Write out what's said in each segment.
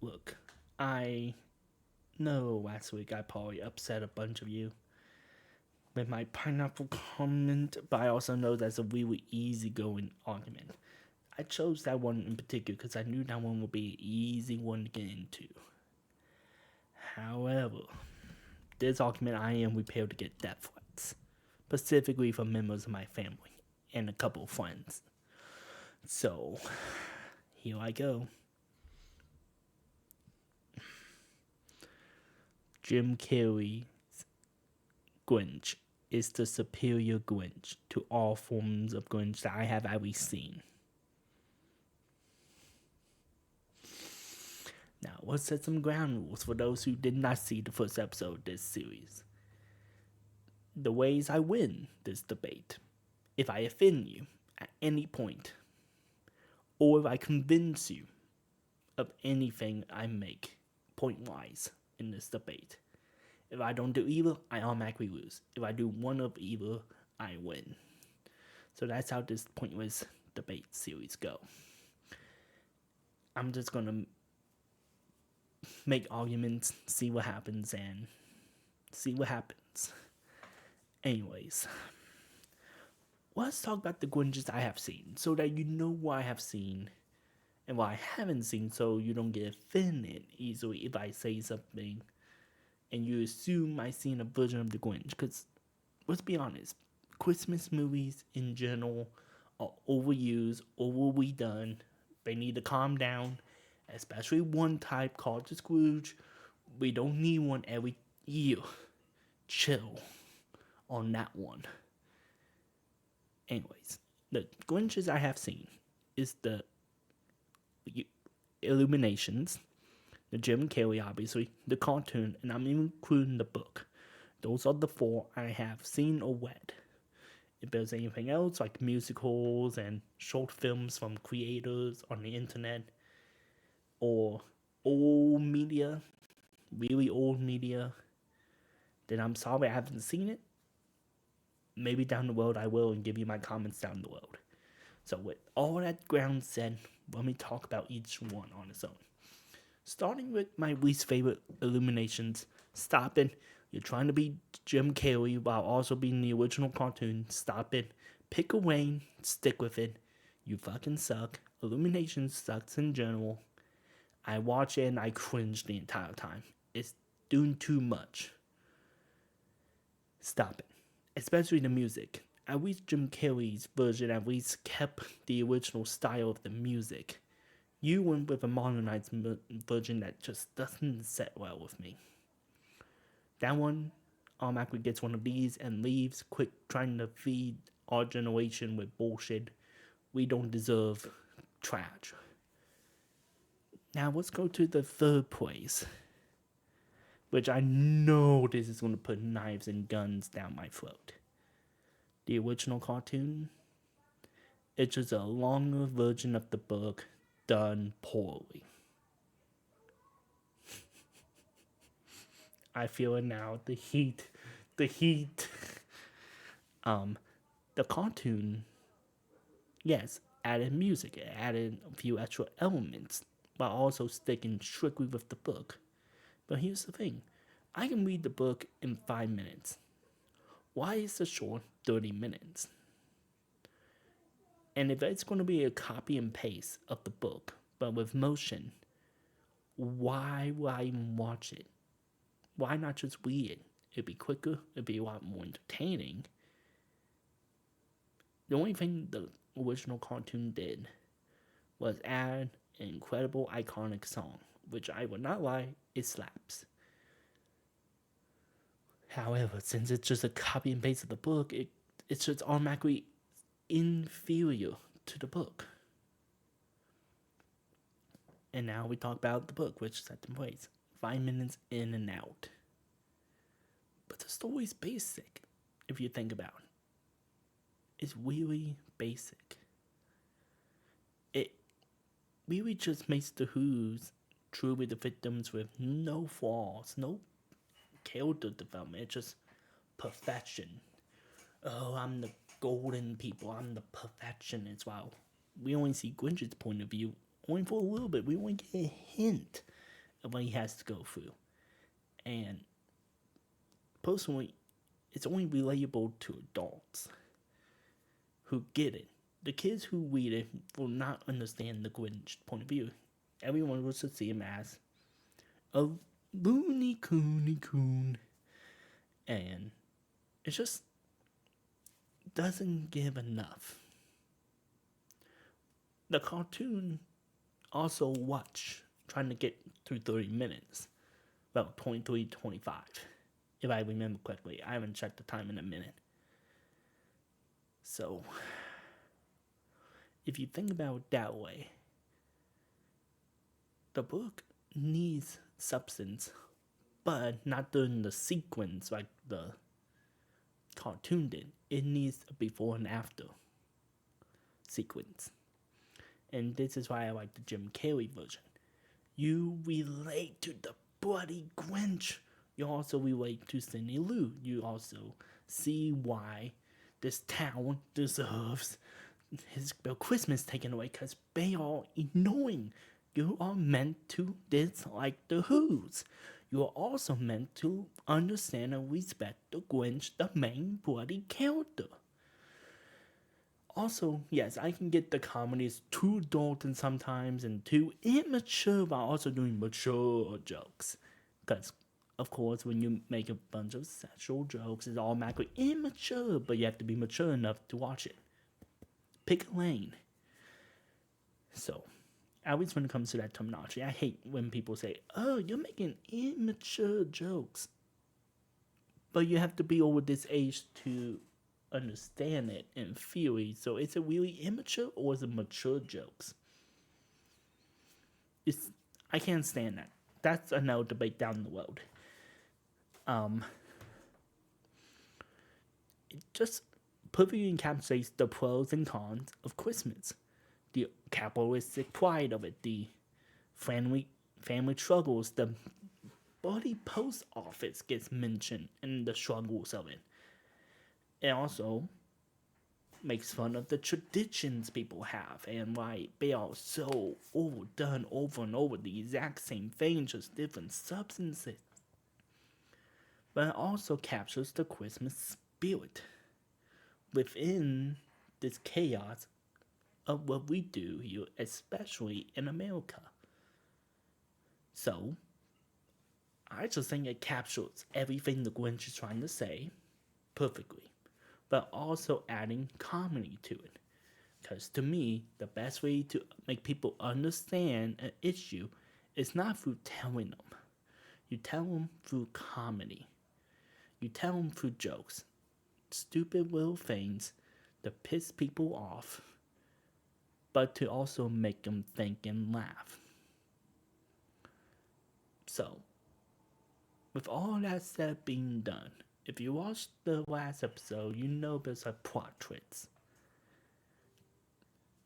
Look, I know last week I probably upset a bunch of you with my pineapple comment, but I also know that's a really easygoing argument. I chose that one in particular because I knew that one would be an easy one to get into. However, this argument I am prepared to get death threats, specifically from members of my family and a couple of friends. So, here I go. Jim Carrey's Grinch is the superior Grinch to all forms of Grinch that I have ever seen. Now, let's set some ground rules for those who did not see the first episode of this series. The ways I win this debate: if I offend you at any point, or if I convince you of anything I make point wise in this debate. If I don't do either, I automatically lose. If I do one of either, I win. So that's how this pointless debate series go. I'm just gonna make arguments, see what happens, and see what happens. Anyways, let's talk about the Grinches I have seen, so that you know what I have seen and what I haven't seen, so you don't get offended easily if I say something and you assume I've seen a version of the Grinch. Because let's be honest, Christmas movies in general are overused, overdone. They need to calm down, especially one type called the Scrooge. We don't need one every year. Chill on that one. Anyways, the Grinches I have seen is the Illuminations, the Jim Carrey, obviously, the cartoon, and I'm even including the book. Those are the four I have seen or read. If there's anything else, like musicals and short films from creators on the internet, or old media, really old media, then I'm sorry I haven't seen it. Maybe down the road I will and give you my comments down the road. So with all that ground said, let me talk about each one on its own. Starting with my least favorite Illuminations. Stop it. You're trying to be Jim Carrey while also being the original cartoon. Stop it. Pick a lane. Stick with it. You fucking suck. Illuminations sucks in general. I watch it and I cringe the entire time. It's doing too much. Stop it. Especially the music. At least Jim Carrey's version at least kept the original style of the music. You went with a modernized version that just doesn't set well with me. That one automatically gets one of these and leaves quick, trying to feed our generation with bullshit. We don't deserve trash. Now let's go to the third place, which I know this is going to put knives and guns down my throat. The original cartoon, it's just a longer version of the book done poorly. I feel it now. The heat. The heat. The cartoon, yes, added music, it added a few extra elements, but also sticking strictly with the book. But here's the thing, I can read the book in 5 minutes. Why is the short 30 minutes? And if it's going to be a copy and paste of the book, but with motion, why would I even watch it? Why not just read it? It'd be quicker, it'd be a lot more entertaining. The only thing the original cartoon did was add an incredible iconic song, which I would not lie, it slaps. However, since it's just a copy and paste of the book, it's just automatically inferior to the book. And now we talk about the book, which set in place. 5 minutes in and out. But the story's basic, if you think about it. It's really basic. It really just makes the Who's truly the victims with no flaws, no character development. It's just perfection. Oh, I'm the golden people. I'm the perfectionist. Wow. We only see Grinch's point of view only for a little bit. We only get a hint of what he has to go through. And personally, it's only relatable to adults who get it. The kids who read it will not understand the Grinch point of view. Everyone will just see him as a loony coon. And it just doesn't give enough. The cartoon also trying to get through 30 minutes. About 23, 25. If I remember correctly. I haven't checked the time in a minute. So, if you think about it that way, the book needs substance, but not during the sequence like the cartoon did. It needs a before and after sequence. And this is why I like the Jim Carrey version. You relate to the bloody Grinch. You also relate to Cindy Lou. You also see why this town deserves his Christmas taken away because they are annoying. You are meant to dislike the Who's. You are also meant to understand and respect the Grinch, the main bloody character. Also, yes, I can get the comedy is too adult and sometimes and too immature while also doing mature jokes. Because, of course, when you make a bunch of sexual jokes, it's automatically immature, but you have to be mature enough to watch it. Pick a lane. So, at least when it comes to that terminology, I hate when people say, oh, you're making immature jokes. But you have to be over this age to understand it in theory. So is it really immature or is it mature jokes? I can't stand that. That's another debate down the road. It just perfectly encapsulates the pros and cons of Christmas. The capitalistic pride of it, the family struggles, the bloody post office gets mentioned and the struggles of it. It also makes fun of the traditions people have and why they are so overdone over and over the exact same thing, just different substances. But it also captures the Christmas spirit within this chaos of what we do here, especially in America. So, I just think it captures everything the Grinch is trying to say perfectly, but also adding comedy to it. Because to me, the best way to make people understand an issue is not through telling them. You tell them through comedy. You tell them through jokes. Stupid little things to piss people off, but to also make them think and laugh. So, with all that said being done, if you watched the last episode, you know there's a plot twist.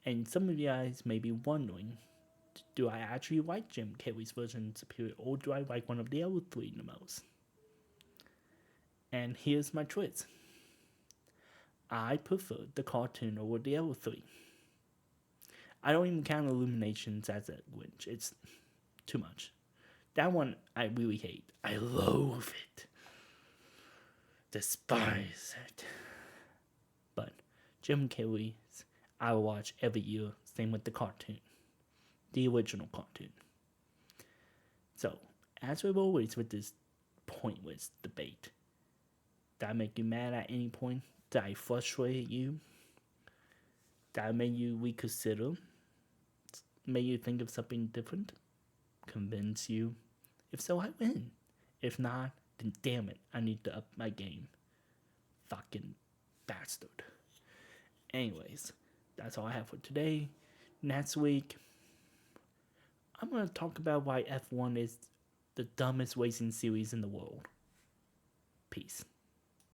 And some of you guys may be wondering, do I actually like Jim Carrey's version superior, or do I like one of the other three the most? And here's my twist. I prefer the cartoon over the other three. I don't even count Illuminations as a Grinch. It's too much. That one I really hate. I loathe it. Despise it. But Jim Carrey's I watch every year. Same with the cartoon. The original cartoon. So, as with always with this pointless debate, did I make you mad at any point? Did I frustrate you? Did I make you reconsider? Made you think of something different? Convince you? If so, I win. If not, then damn it, I need to up my game. Fucking bastard. Anyways, that's all I have for today. Next week, I'm going to talk about why F1 is the dumbest racing series in the world. Peace.